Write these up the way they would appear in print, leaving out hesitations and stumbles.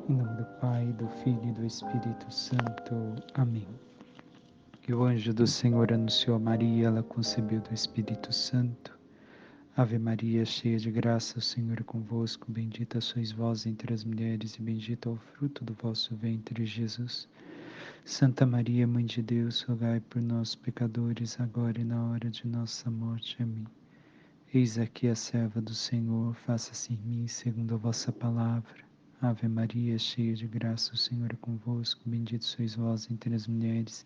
Em nome do Pai, do Filho e do Espírito Santo. Amém. E o anjo do Senhor anunciou a Maria, ela concebeu do Espírito Santo. Ave Maria, cheia de graça, o Senhor é convosco. Bendita sois vós entre as mulheres e bendito é o fruto do vosso ventre, Jesus. Santa Maria, Mãe de Deus, rogai por nós, pecadores, agora e na hora de nossa morte. Amém. Eis aqui a serva do Senhor, faça-se em mim segundo a vossa palavra. Ave Maria, cheia de graça, o Senhor é convosco. Bendito sois vós entre as mulheres,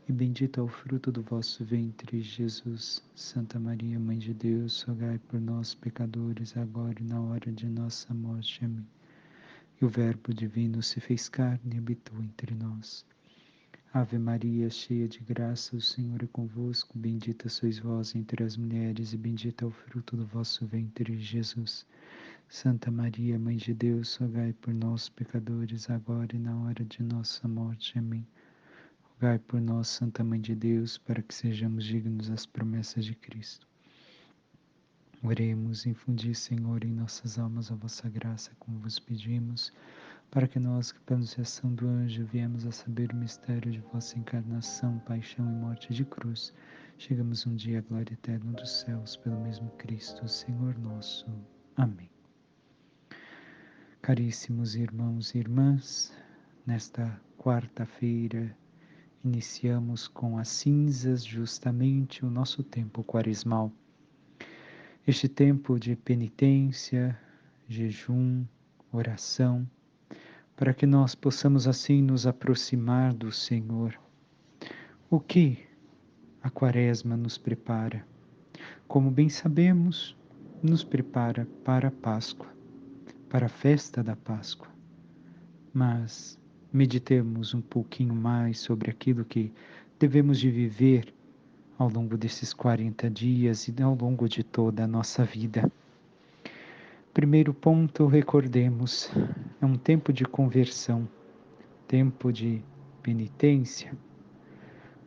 e bendito é o fruto do vosso ventre, Jesus. Santa Maria, Mãe de Deus, rogai por nós, pecadores, agora e na hora de nossa morte. Amém. E o Verbo divino se fez carne e habitou entre nós. Ave Maria, cheia de graça, o Senhor é convosco. Bendita sois vós entre as mulheres, e bendito é o fruto do vosso ventre, Jesus. Santa Maria, Mãe de Deus, rogai por nós, pecadores, agora e na hora de nossa morte. Amém. Rogai por nós, Santa Mãe de Deus, para que sejamos dignos das promessas de Cristo. Oremos, infundi, Senhor, em nossas almas a vossa graça, como vos pedimos, para que nós, que pela anunciação do anjo, viemos a saber o mistério de vossa encarnação, paixão e morte de cruz, chegamos um dia à glória eterna dos céus, pelo mesmo Cristo, Senhor nosso. Amém. Caríssimos irmãos e irmãs, nesta quarta-feira iniciamos com as cinzas justamente o nosso tempo quaresmal. Este tempo de penitência, jejum, oração, para que nós possamos assim nos aproximar do Senhor. O que a Quaresma nos prepara? Como bem sabemos, nos prepara para a Páscoa, para a festa da Páscoa. Mas meditemos um pouquinho mais sobre aquilo que devemos de viver ao longo desses 40 dias e ao longo de toda a nossa vida. Primeiro ponto, recordemos, é um tempo de conversão, tempo de penitência.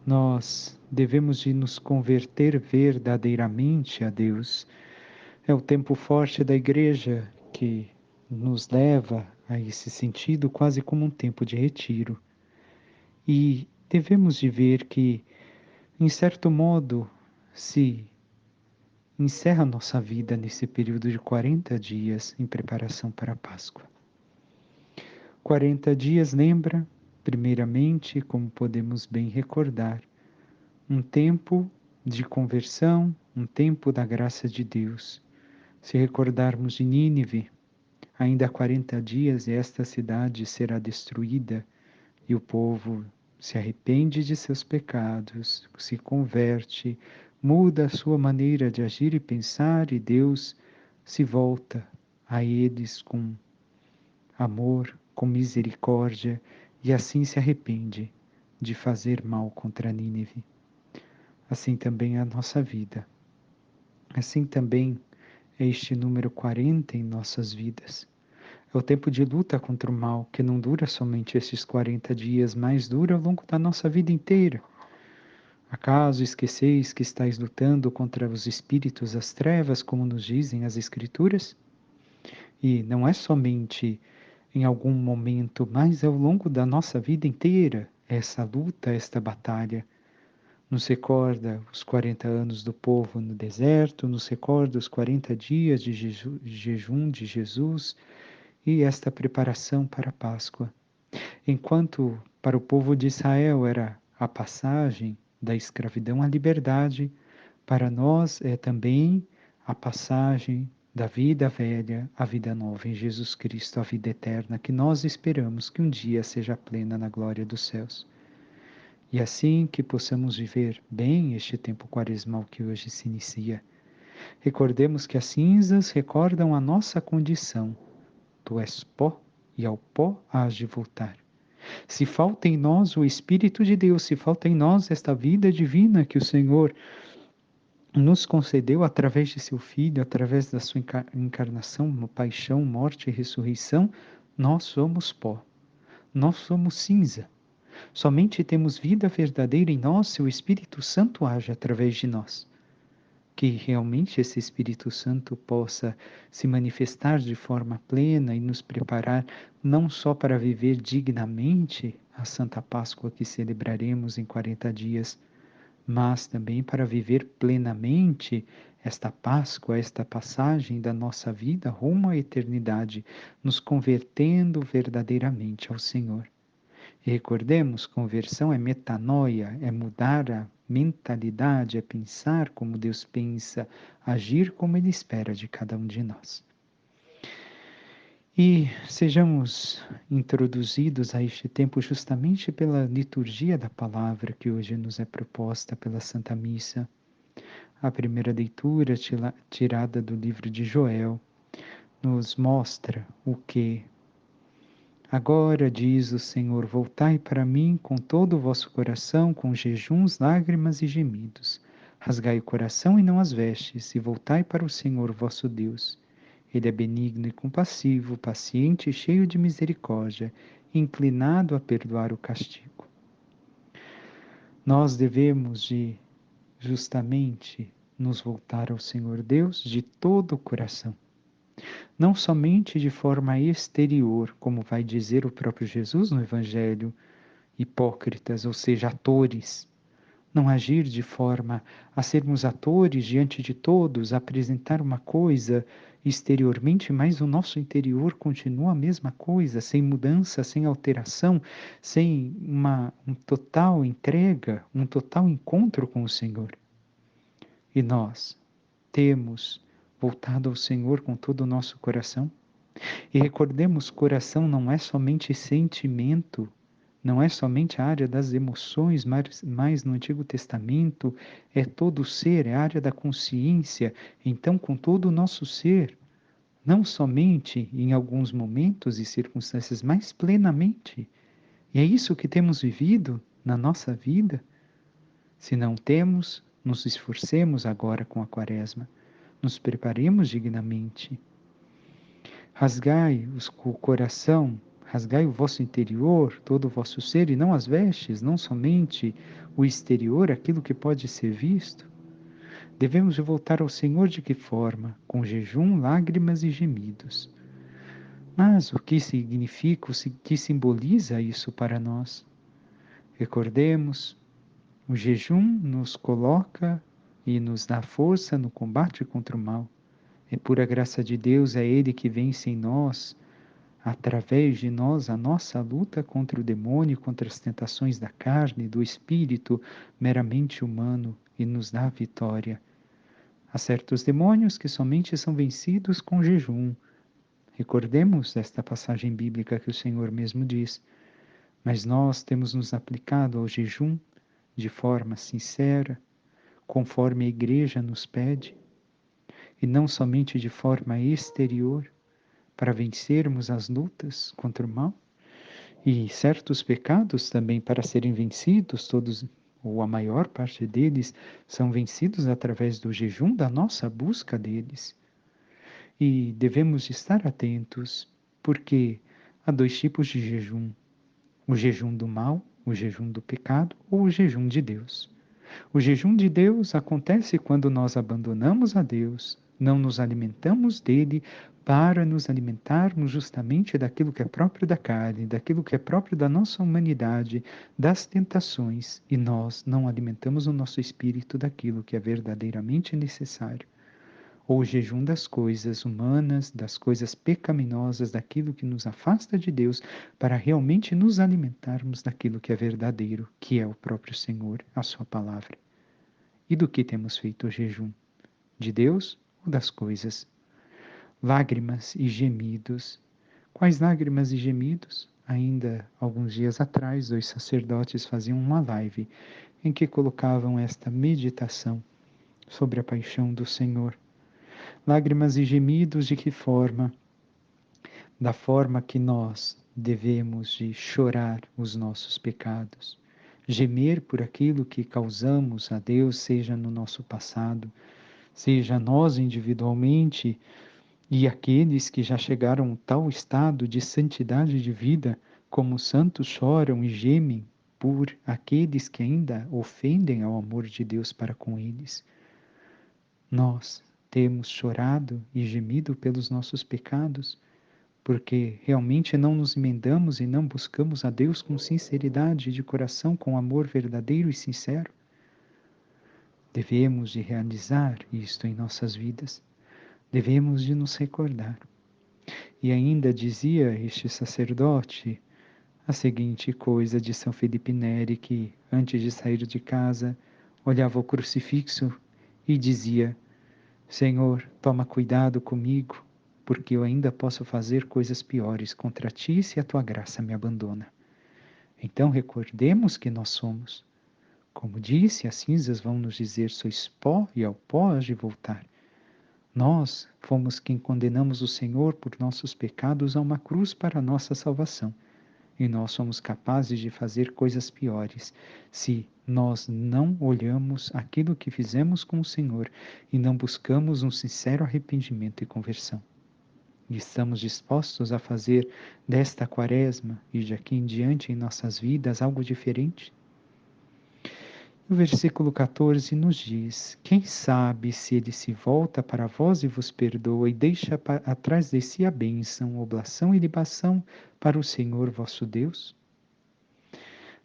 Nós devemos de nos converter verdadeiramente a Deus. É o tempo forte da igreja que nos leva a esse sentido quase como um tempo de retiro. E devemos de ver que, em certo modo, se encerra nossa vida nesse período de 40 dias em preparação para a Páscoa. 40 dias lembra, primeiramente, como podemos bem recordar, um tempo de conversão, um tempo da graça de Deus. Se recordarmos de Nínive, ainda há 40 dias esta cidade será destruída e o povo se arrepende de seus pecados, se converte, muda a sua maneira de agir e pensar, e Deus se volta a eles com amor, com misericórdia, e assim se arrepende de fazer mal contra Nínive. Assim também é a nossa vida. Assim também é este número 40 em nossas vidas. É o tempo de luta contra o mal, que não dura somente esses 40 dias, mas dura ao longo da nossa vida inteira. Acaso esqueceis que estáis lutando contra os espíritos das trevas, como nos dizem as Escrituras? E não é somente em algum momento, mas ao longo da nossa vida inteira, essa luta, esta batalha. Nos recorda os 40 anos do povo no deserto, nos recorda os 40 dias de jejum de Jesus, e esta preparação para a Páscoa. Enquanto para o povo de Israel era a passagem da escravidão à liberdade, para nós é também a passagem da vida velha à vida nova em Jesus Cristo, a vida eterna, que nós esperamos que um dia seja plena na glória dos céus. E assim que possamos viver bem este tempo quaresmal que hoje se inicia. Recordemos que as cinzas recordam a nossa condição. Tu és pó, e ao pó hás de voltar. Se falta em nós o Espírito de Deus, se falta em nós esta vida divina que o Senhor nos concedeu através de seu Filho, através da sua encarnação, paixão, morte e ressurreição, nós somos pó, nós somos cinza. Somente temos vida verdadeira em nós se o Espírito Santo age através de nós. que realmente esse Espírito Santo possa se manifestar de forma plena e nos preparar não só para viver dignamente a Santa Páscoa que celebraremos em 40 dias, mas também para viver plenamente esta Páscoa, esta passagem da nossa vida rumo à eternidade, nos convertendo verdadeiramente ao Senhor. E recordemos, conversão é metanoia, é mudar a mentalidade, é pensar como Deus pensa, agir como Ele espera de cada um de nós. E sejamos introduzidos a este tempo justamente pela liturgia da palavra que hoje nos é proposta pela Santa Missa. A primeira leitura, tirada do livro de Joel, nos mostra o que agora diz o Senhor: voltai para mim com todo o vosso coração, com jejuns, lágrimas e gemidos. Rasgai o coração e não as vestes, e voltai para o Senhor vosso Deus. Ele é benigno e compassivo, paciente e cheio de misericórdia, inclinado a perdoar o castigo. Nós devemos de, justamente, nos voltar ao Senhor Deus de todo o coração. Não somente de forma exterior, como vai dizer o próprio Jesus no Evangelho, hipócritas, ou seja, atores. Não agir de forma a sermos atores diante de todos, apresentar uma coisa exteriormente, mas o nosso interior continua a mesma coisa, sem mudança, sem alteração, sem uma total entrega, um total encontro com o Senhor. E nós temos voltado ao Senhor com todo o nosso coração? E recordemos, coração não é somente sentimento, não é somente a área das emoções, mas no Antigo Testamento é todo o ser, é a área da consciência. Então, com todo o nosso ser, não somente em alguns momentos e circunstâncias, mas plenamente. E é isso que temos vivido na nossa vida. Se não temos, nos esforcemos agora com a Quaresma, nos preparemos dignamente. Rasgai o coração, rasgai o vosso interior, todo o vosso ser, e não as vestes, não somente o exterior, aquilo que pode ser visto. Devemos voltar ao Senhor de que forma? Com jejum, lágrimas e gemidos. Mas o que significa, o que simboliza isso para nós? Recordemos, o jejum nos coloca e nos dá força no combate contra o mal. É pura graça de Deus, é Ele que vence em nós, através de nós, a nossa luta contra o demônio, contra as tentações da carne, do espírito meramente humano, e nos dá a vitória. Há certos demônios que somente são vencidos com jejum. Recordemos esta passagem bíblica que o Senhor mesmo diz. Mas nós temos nos aplicado ao jejum de forma sincera, conforme a Igreja nos pede, e não somente de forma exterior, para vencermos as lutas contra o mal, e certos pecados também para serem vencidos, todos ou a maior parte deles são vencidos através do jejum, da nossa busca deles. E devemos estar atentos, porque há dois tipos de jejum: o jejum do mal, o jejum do pecado, ou o jejum de Deus. O jejum de Deus acontece quando nós abandonamos a Deus, não nos alimentamos dele para nos alimentarmos justamente daquilo que é próprio da carne, daquilo que é próprio da nossa humanidade, das tentações, e nós não alimentamos o nosso espírito daquilo que é verdadeiramente necessário. Ou o jejum das coisas humanas, das coisas pecaminosas, daquilo que nos afasta de Deus, para realmente nos alimentarmos daquilo que é verdadeiro, que é o próprio Senhor, a sua palavra. E do que temos feito o jejum? De Deus ou das coisas? Lágrimas e gemidos. Quais lágrimas e gemidos? Ainda alguns dias atrás, dois sacerdotes faziam uma live em que colocavam esta meditação sobre a paixão do Senhor. Lágrimas e gemidos de que forma? Da forma que nós devemos de chorar os nossos pecados, gemer por aquilo que causamos a Deus, seja no nosso passado, seja nós individualmente e aqueles que já chegaram a tal estado de santidade de vida, como os santos choram e gemem por aqueles que ainda ofendem ao amor de Deus para com eles. Nós temos chorado e gemido pelos nossos pecados, porque realmente não nos emendamos e não buscamos a Deus com sinceridade de coração, com amor verdadeiro e sincero. Devemos de realizar isto em nossas vidas. Devemos de nos recordar. E ainda dizia este sacerdote a seguinte coisa de São Felipe Neri, que antes de sair de casa olhava o crucifixo e dizia: Senhor, toma cuidado comigo, porque eu ainda posso fazer coisas piores contra ti se a tua graça me abandona. Então recordemos que nós somos. Como disse, as cinzas vão nos dizer: sois pó e ao pó hás de voltar. Nós fomos quem condenamos o Senhor por nossos pecados a uma cruz para a nossa salvação. E nós somos capazes de fazer coisas piores se nós não olhamos aquilo que fizemos com o Senhor e não buscamos um sincero arrependimento e conversão. E estamos dispostos a fazer desta quaresma e de aqui em diante em nossas vidas algo diferente? O versículo 14 nos diz: Quem sabe se ele se volta para vós e vos perdoa e deixa atrás de si a bênção, oblação e libação para o Senhor vosso Deus?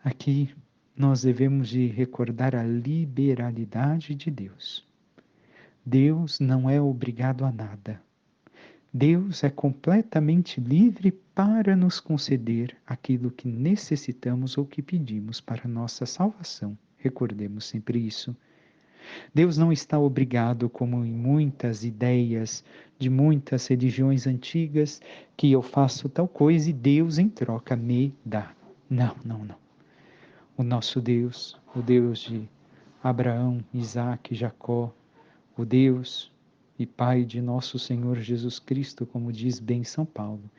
Aqui nós devemos de recordar a liberalidade de Deus. Deus não é obrigado a nada. Deus é completamente livre para nos conceder aquilo que necessitamos ou que pedimos para a nossa salvação. Recordemos sempre isso. Deus não está obrigado, como em muitas ideias de muitas religiões antigas, que eu faço tal coisa e Deus em troca me dá. Não, não, não. O nosso Deus, o Deus de Abraão, Isaque, Jacó, o Deus e Pai de nosso Senhor Jesus Cristo, como diz bem São Paulo,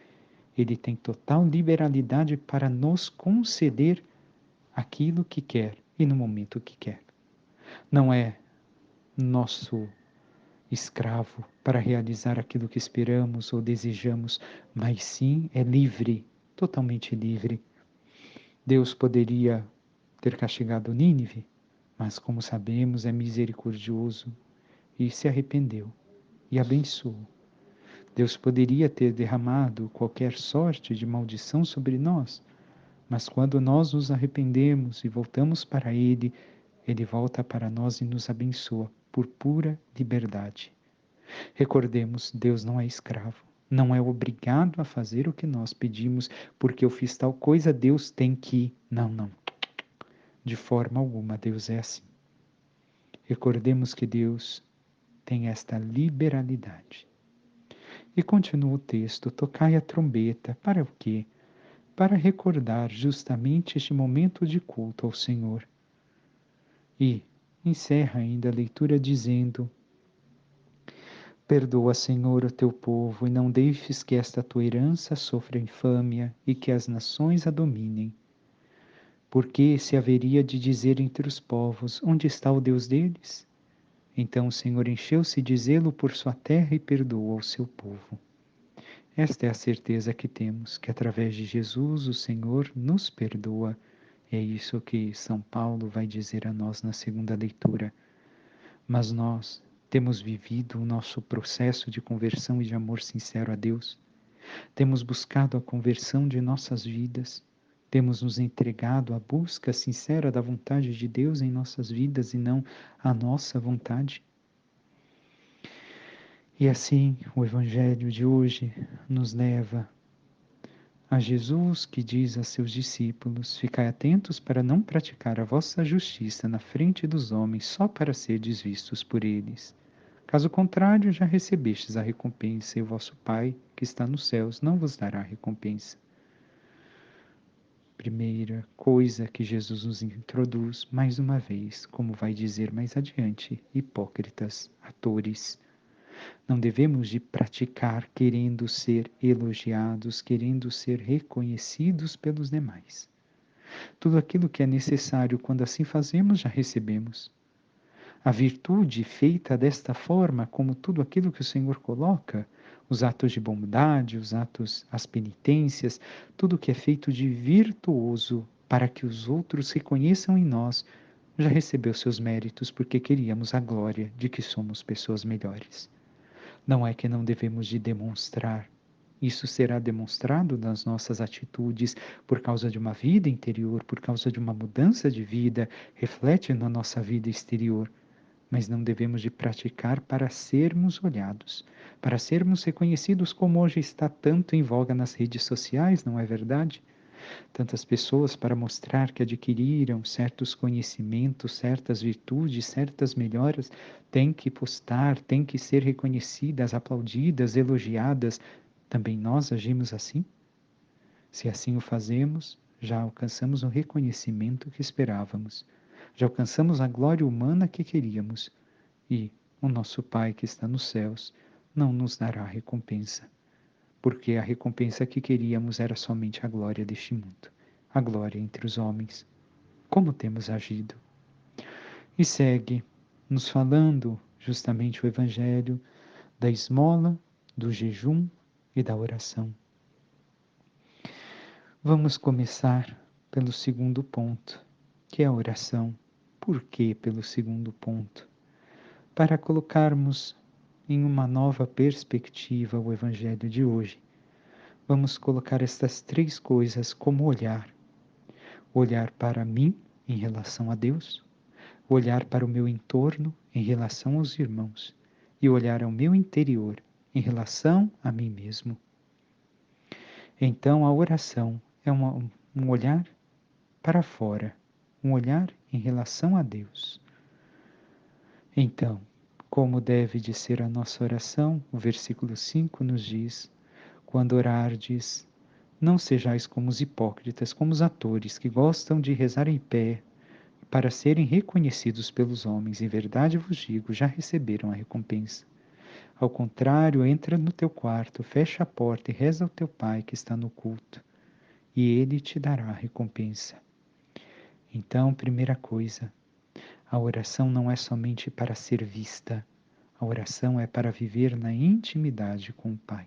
ele tem total liberalidade para nos conceder aquilo que quer e no momento que quer. Não é nosso escravo para realizar aquilo que esperamos ou desejamos, mas sim é livre, totalmente livre. Deus poderia ter castigado Nínive, mas como sabemos é misericordioso e se arrependeu e abençoou. Deus poderia ter derramado qualquer sorte de maldição sobre nós, mas quando nós nos arrependemos e voltamos para Ele, Ele volta para nós e nos abençoa por pura liberdade. Recordemos, Deus não é escravo, não é obrigado a fazer o que nós pedimos, porque eu fiz tal coisa, Deus tem que... Não, não. De forma alguma, Deus é assim. Recordemos que Deus tem esta liberalidade. E continua o texto: tocai a trombeta, para o quê? Para recordar justamente este momento de culto ao Senhor. E encerra ainda a leitura dizendo: perdoa, Senhor, o teu povo, e não deixes que esta tua herança sofra infâmia e que as nações a dominem. Porque se haveria de dizer entre os povos: onde está o Deus deles? Então o Senhor encheu-se de zelo por sua terra e perdoou ao seu povo. Esta é a certeza que temos, que através de Jesus o Senhor nos perdoa. É isso que São Paulo vai dizer a nós na segunda leitura. Mas nós temos vivido o nosso processo de conversão e de amor sincero a Deus. Temos buscado a conversão de nossas vidas. Temos nos entregado à busca sincera da vontade de Deus em nossas vidas e não à nossa vontade. E assim, o Evangelho de hoje nos leva a Jesus, que diz a seus discípulos: ficai atentos para não praticar a vossa justiça na frente dos homens, só para serdes vistos por eles. Caso contrário, já recebestes a recompensa, e o vosso Pai, que está nos céus, não vos dará recompensa. Primeira coisa que Jesus nos introduz, mais uma vez, como vai dizer mais adiante: hipócritas, atores. Não devemos de praticar querendo ser elogiados, querendo ser reconhecidos pelos demais. Tudo aquilo que é necessário, quando assim fazemos, já recebemos. A virtude feita desta forma, como tudo aquilo que o Senhor coloca, os atos de bondade, os atos, as penitências, tudo que é feito de virtuoso para que os outros reconheçam em nós já recebeu seus méritos porque queríamos a glória de que somos pessoas melhores. Não é que não devemos de demonstrar. Isso será demonstrado nas nossas atitudes por causa de uma vida interior, por causa de uma mudança de vida, reflete na nossa vida exterior. Mas não devemos de praticar para sermos olhados, para sermos reconhecidos como hoje está tanto em voga nas redes sociais, não é verdade? Tantas pessoas para mostrar que adquiriram certos conhecimentos, certas virtudes, certas melhoras, têm que postar, têm que ser reconhecidas, aplaudidas, elogiadas. Também nós agimos assim? Se assim o fazemos, já alcançamos o reconhecimento que esperávamos, já alcançamos a glória humana que queríamos, e o nosso Pai que está nos céus não nos dará recompensa, porque a recompensa que queríamos era somente a glória deste mundo, a glória entre os homens. Como temos agido? E segue nos falando justamente o Evangelho da esmola, do jejum e da oração. Vamos começar pelo segundo ponto, que é a oração. Por que pelo segundo ponto? Para colocarmos em uma nova perspectiva o Evangelho de hoje. Vamos colocar estas três coisas como olhar. Olhar para mim em relação a Deus, olhar para o meu entorno em relação aos irmãos e olhar ao meu interior em relação a mim mesmo. Então a oração é um olhar para fora, um olhar em relação a Deus. Então, como deve de ser a nossa oração? O versículo 5 nos diz: quando orardes, não sejais como os hipócritas, como os atores que gostam de rezar em pé para serem reconhecidos pelos homens. Em verdade vos digo, já receberam a recompensa. Ao contrário, entra no teu quarto, fecha a porta e reza ao teu Pai que está no culto, e ele te dará a recompensa. Então, primeira coisa, a oração não é somente para ser vista, a oração é para viver na intimidade com o Pai.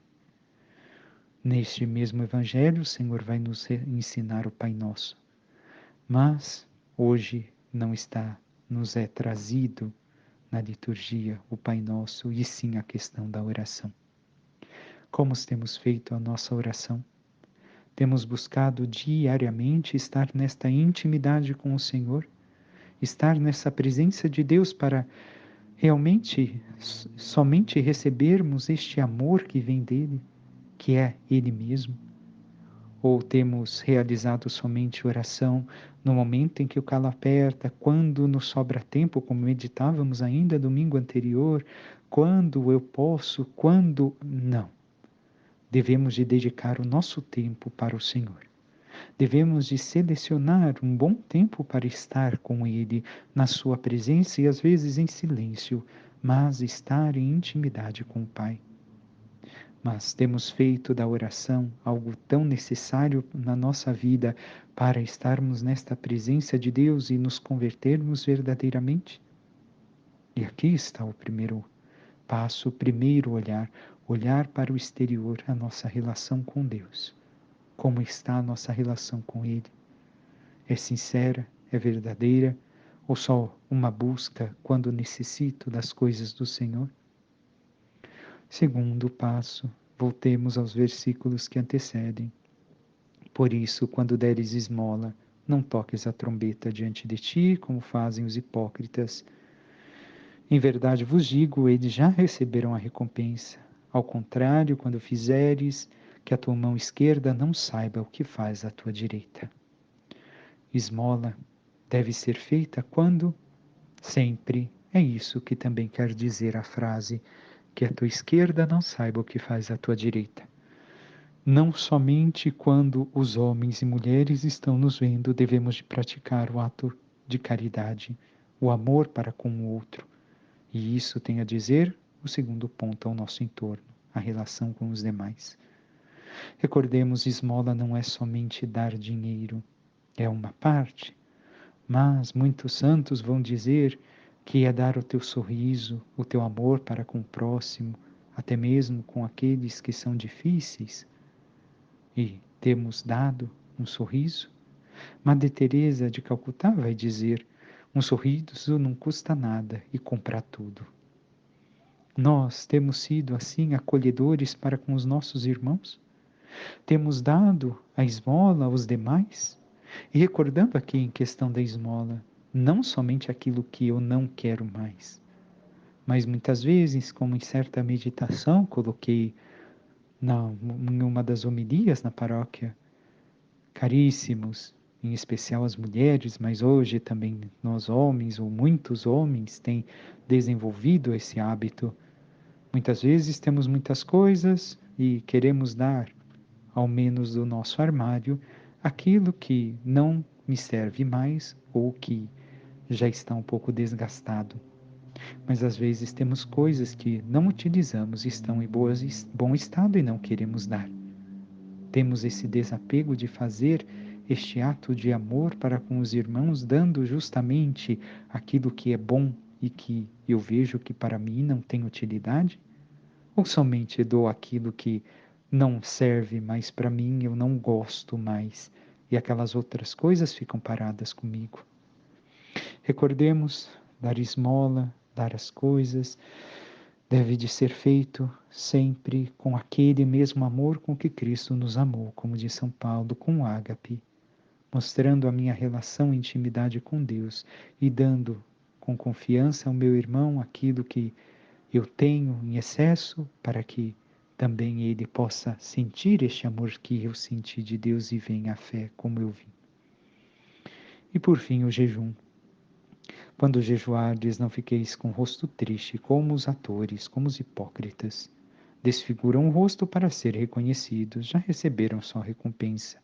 Neste mesmo Evangelho, o Senhor vai nos ensinar o Pai Nosso, mas hoje não está, nos é trazido na liturgia o Pai Nosso e sim a questão da oração. Como temos feito a nossa oração? Temos buscado diariamente estar nesta intimidade com o Senhor, estar nessa presença de Deus para realmente somente recebermos este amor que vem dele, que é Ele mesmo? Ou temos realizado somente oração no momento em que o calo aperta, quando nos sobra tempo, como meditávamos ainda domingo anterior, quando eu posso, quando não? Devemos de dedicar o nosso tempo para o Senhor. Devemos de selecionar um bom tempo para estar com Ele, na sua presença e às vezes em silêncio, mas estar em intimidade com o Pai. Mas temos feito da oração algo tão necessário na nossa vida para estarmos nesta presença de Deus e nos convertermos verdadeiramente? E aqui está o primeiro passo, o primeiro olhar, olhar para o exterior, a nossa relação com Deus. Como está a nossa relação com Ele? É sincera? É verdadeira? Ou só uma busca quando necessito das coisas do Senhor? Segundo passo, voltemos aos versículos que antecedem. Por isso, quando deres esmola, não toques a trombeta diante de ti, como fazem os hipócritas. Em verdade vos digo, eles já receberam a recompensa. Ao contrário, quando fizeres, que a tua mão esquerda não saiba o que faz a tua direita. Esmola deve ser feita quando? Sempre. É isso que também quer dizer a frase, que a tua esquerda não saiba o que faz a tua direita. Não somente quando os homens e mulheres estão nos vendo, devemos de praticar o ato de caridade, o amor para com o outro. E isso tem a dizer o segundo ponto ao nosso entorno, a relação com os demais. Recordemos, esmola não é somente dar dinheiro, é uma parte, mas muitos santos vão dizer que é dar o teu sorriso, o teu amor para com o próximo, até mesmo com aqueles que são difíceis. E temos dado um sorriso? Madre Teresa de Calcutá vai dizer: Um sorriso não custa nada e comprar tudo. Nós temos sido assim acolhedores para com os nossos irmãos? Temos dado a esmola aos demais? E recordando aqui em questão da esmola, não somente aquilo que eu não quero mais, mas muitas vezes, como em certa meditação coloquei em uma das homilias na paróquia, caríssimos, em especial as mulheres, mas hoje também nós homens, ou muitos homens, têm desenvolvido esse hábito. Muitas vezes temos muitas coisas e queremos dar, ao menos do nosso armário, aquilo que não me serve mais ou que já está um pouco desgastado. Mas às vezes temos coisas que não utilizamos e estão em bom estado e não queremos dar. Temos esse desapego de fazer este ato de amor para com os irmãos, dando justamente aquilo que é bom e que eu vejo que para mim não tem utilidade? Ou somente dou aquilo que não serve mais para mim, eu não gosto mais, e aquelas outras coisas ficam paradas comigo? Recordemos, dar esmola, dar as coisas, deve de ser feito sempre com aquele mesmo amor com que Cristo nos amou, como diz São Paulo, com ágape, mostrando a minha relação e intimidade com Deus e dando com confiança ao meu irmão aquilo que eu tenho em excesso, para que também ele possa sentir este amor que eu senti de Deus e venha a fé como eu vim. E por fim, o jejum. Quando jejuardes, não fiqueis com o rosto triste, como os atores, como os hipócritas. Desfiguram o rosto para ser reconhecidos, já receberam sua recompensa.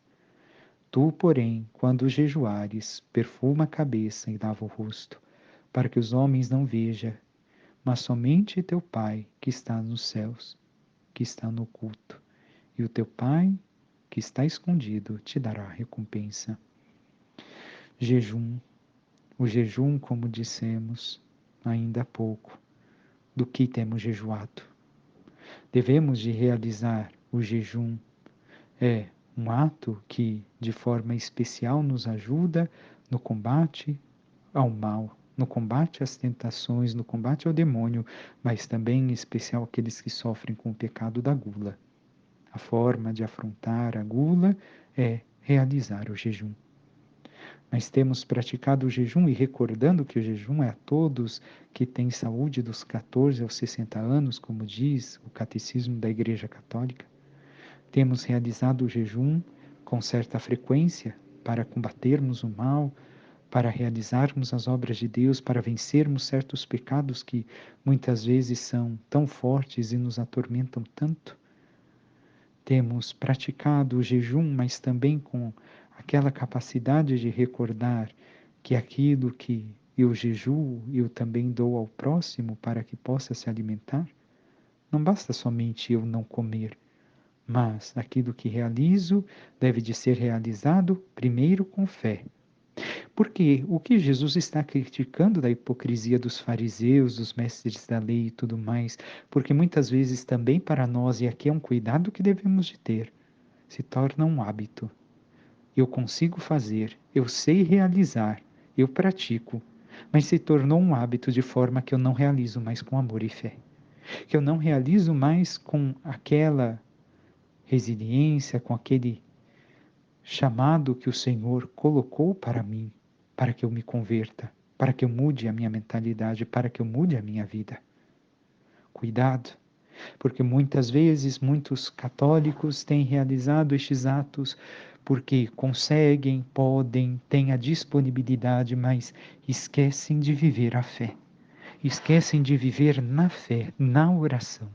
Tu, porém, quando jejuares, perfuma a cabeça e lava o rosto, para que os homens não vejam, mas somente teu Pai, que está nos céus, que está no oculto. E o teu Pai, que está escondido, te dará a recompensa. Jejum. O jejum, como dissemos ainda há pouco, do que temos jejuado. Devemos de realizar o jejum. É um ato que, de forma especial, nos ajuda no combate ao mal, no combate às tentações, no combate ao demônio, mas também em especial aqueles que sofrem com o pecado da gula. A forma de afrontar a gula é realizar o jejum. Mas temos praticado o jejum e recordando que o jejum é a todos que têm saúde dos 14 aos 60 anos, como diz o Catecismo da Igreja Católica. Temos realizado o jejum com certa frequência para combatermos o mal, para realizarmos as obras de Deus, para vencermos certos pecados que muitas vezes são tão fortes e nos atormentam tanto. Temos praticado o jejum, mas também com aquela capacidade de recordar que aquilo que eu jejuo, eu também dou ao próximo para que possa se alimentar. Não basta somente eu não comer, mas aquilo que realizo deve de ser realizado primeiro com fé. Porque o que Jesus está criticando da hipocrisia dos fariseus, dos mestres da lei e tudo mais, porque muitas vezes também para nós, e aqui é um cuidado que devemos de ter, se torna um hábito. Eu consigo fazer, eu sei realizar, eu pratico, mas se tornou um hábito de forma que eu não realizo mais com amor e fé. Que eu não realizo mais com aquela resiliência, com aquele chamado que o Senhor colocou para mim, para que eu me converta, para que eu mude a minha mentalidade, para que eu mude a minha vida. Cuidado, porque muitas vezes muitos católicos têm realizado estes atos porque conseguem, podem, têm a disponibilidade, mas esquecem de viver a fé. Esquecem de viver na fé, na oração,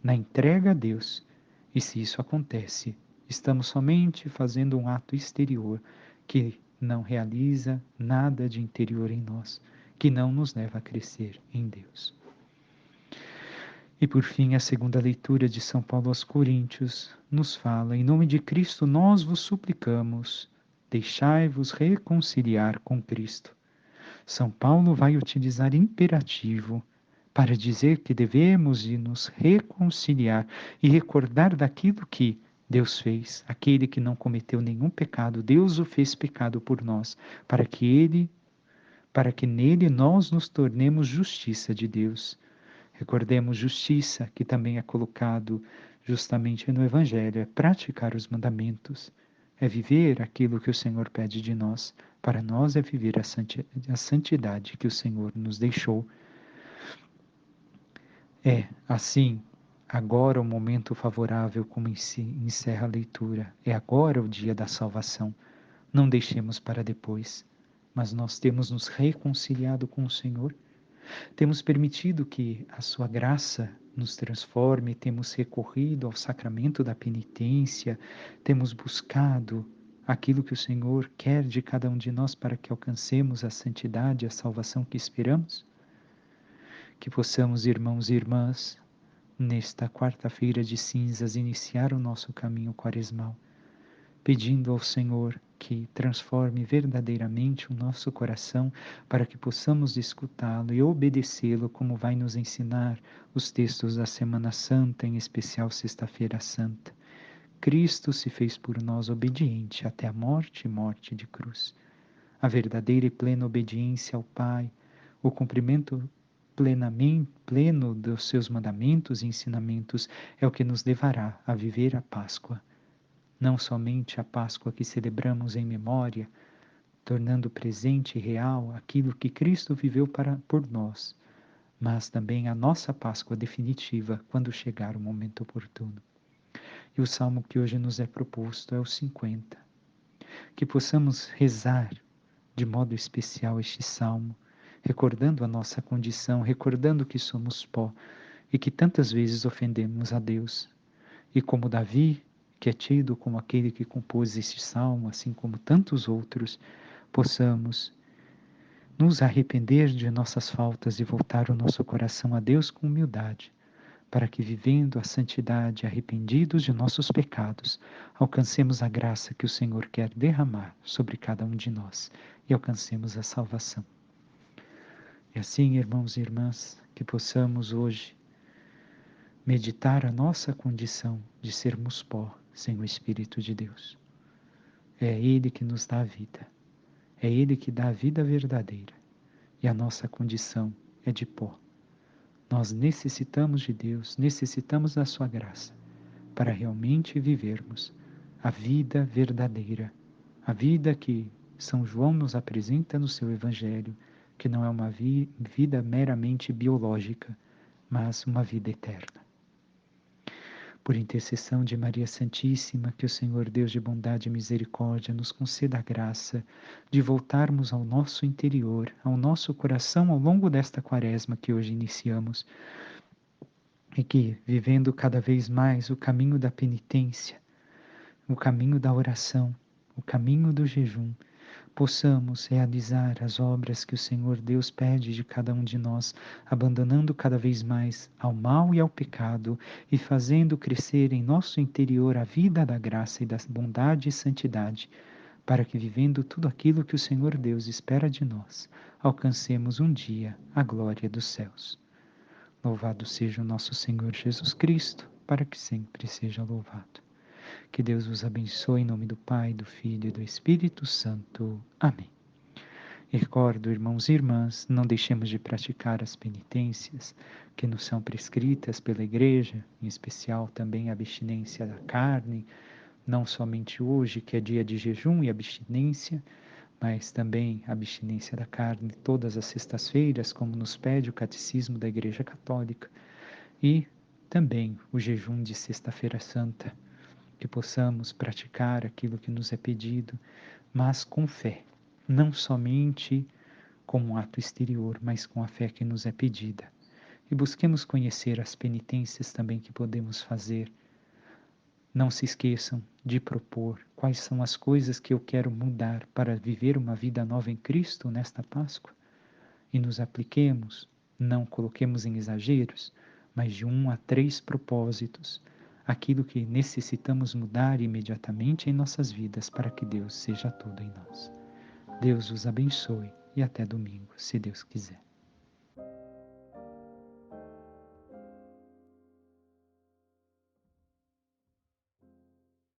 na entrega a Deus. E se isso acontece, estamos somente fazendo um ato exterior que não realiza nada de interior em nós, que não nos leva a crescer em Deus. E por fim, a segunda leitura de São Paulo aos Coríntios nos fala: em nome de Cristo nós vos suplicamos, deixai-vos reconciliar com Cristo. São Paulo vai utilizar imperativo para dizer que devemos de nos reconciliar e recordar daquilo que Deus fez. Aquele que não cometeu nenhum pecado, Deus o fez pecado por nós, para que ele para que nele nós nos tornemos justiça de Deus. Recordemos justiça, que também é colocado justamente no Evangelho, é praticar os mandamentos, é viver aquilo que o Senhor pede de nós. Para nós é viver a santidade que o Senhor nos deixou. É, assim, agora o momento favorável como encerra a leitura. É agora o dia da salvação. Não deixemos para depois. Mas nós temos nos reconciliado com o Senhor. Temos permitido que a sua graça nos transforme, temos recorrido ao sacramento da penitência, temos buscado aquilo que o Senhor quer de cada um de nós para que alcancemos a santidade, a salvação que esperamos. Que possamos, irmãos e irmãs, nesta quarta-feira de cinzas, iniciar o nosso caminho quaresmal, pedindo ao Senhor que transforme verdadeiramente o nosso coração para que possamos escutá-lo e obedecê-lo, como vai nos ensinar os textos da Semana Santa, em especial Sexta-feira Santa. Cristo se fez por nós obediente até a morte e morte de cruz. A verdadeira e plena obediência ao Pai, o cumprimento pleno dos seus mandamentos e ensinamentos é o que nos levará a viver a Páscoa. Não somente a Páscoa que celebramos em memória, tornando presente e real aquilo que Cristo viveu por nós, mas também a nossa Páscoa definitiva, quando chegar o momento oportuno. E o salmo que hoje nos é proposto é o 50. Que possamos rezar de modo especial este salmo, recordando a nossa condição, recordando que somos pó e que tantas vezes ofendemos a Deus. E como Davi, que é tido como aquele que compôs este salmo, assim como tantos outros, possamos nos arrepender de nossas faltas e voltar o nosso coração a Deus com humildade, para que, vivendo a santidade, arrependidos de nossos pecados, alcancemos a graça que o Senhor quer derramar sobre cada um de nós e alcancemos a salvação. E assim, irmãos e irmãs, que possamos hoje meditar a nossa condição de sermos pó sem o Espírito de Deus. É Ele que nos dá a vida. É Ele que dá a vida verdadeira. E a nossa condição é de pó. Nós necessitamos de Deus, necessitamos da sua graça para realmente vivermos a vida verdadeira, a vida que São João nos apresenta no seu Evangelho, que não é uma vida meramente biológica, mas uma vida eterna. Por intercessão de Maria Santíssima, que o Senhor Deus de bondade e misericórdia nos conceda a graça de voltarmos ao nosso interior, ao nosso coração ao longo desta quaresma que hoje iniciamos, e que, vivendo cada vez mais o caminho da penitência, o caminho da oração, o caminho do jejum, possamos realizar as obras que o Senhor Deus pede de cada um de nós, abandonando cada vez mais ao mal e ao pecado e fazendo crescer em nosso interior a vida da graça e da bondade e santidade, para que, vivendo tudo aquilo que o Senhor Deus espera de nós, alcancemos um dia a glória dos céus. Louvado seja o nosso Senhor Jesus Cristo, para que sempre seja louvado. Que Deus vos abençoe em nome do Pai, do Filho e do Espírito Santo. Amém. E recordo, irmãos e irmãs, não deixemos de praticar as penitências que nos são prescritas pela Igreja, em especial também a abstinência da carne, não somente hoje, que é dia de jejum e abstinência, mas também a abstinência da carne todas as sextas-feiras, como nos pede o Catecismo da Igreja Católica, e também o jejum de Sexta-feira Santa, que possamos praticar aquilo que nos é pedido, mas com fé, não somente como um ato exterior, mas com a fé que nos é pedida. E busquemos conhecer as penitências também que podemos fazer. Não se esqueçam de propor quais são as coisas que eu quero mudar para viver uma vida nova em Cristo nesta Páscoa. E nos apliquemos, não coloquemos em exageros, mas de 1 a 3 propósitos, aquilo que necessitamos mudar imediatamente em nossas vidas para que Deus seja tudo em nós. Deus os abençoe e até domingo, se Deus quiser.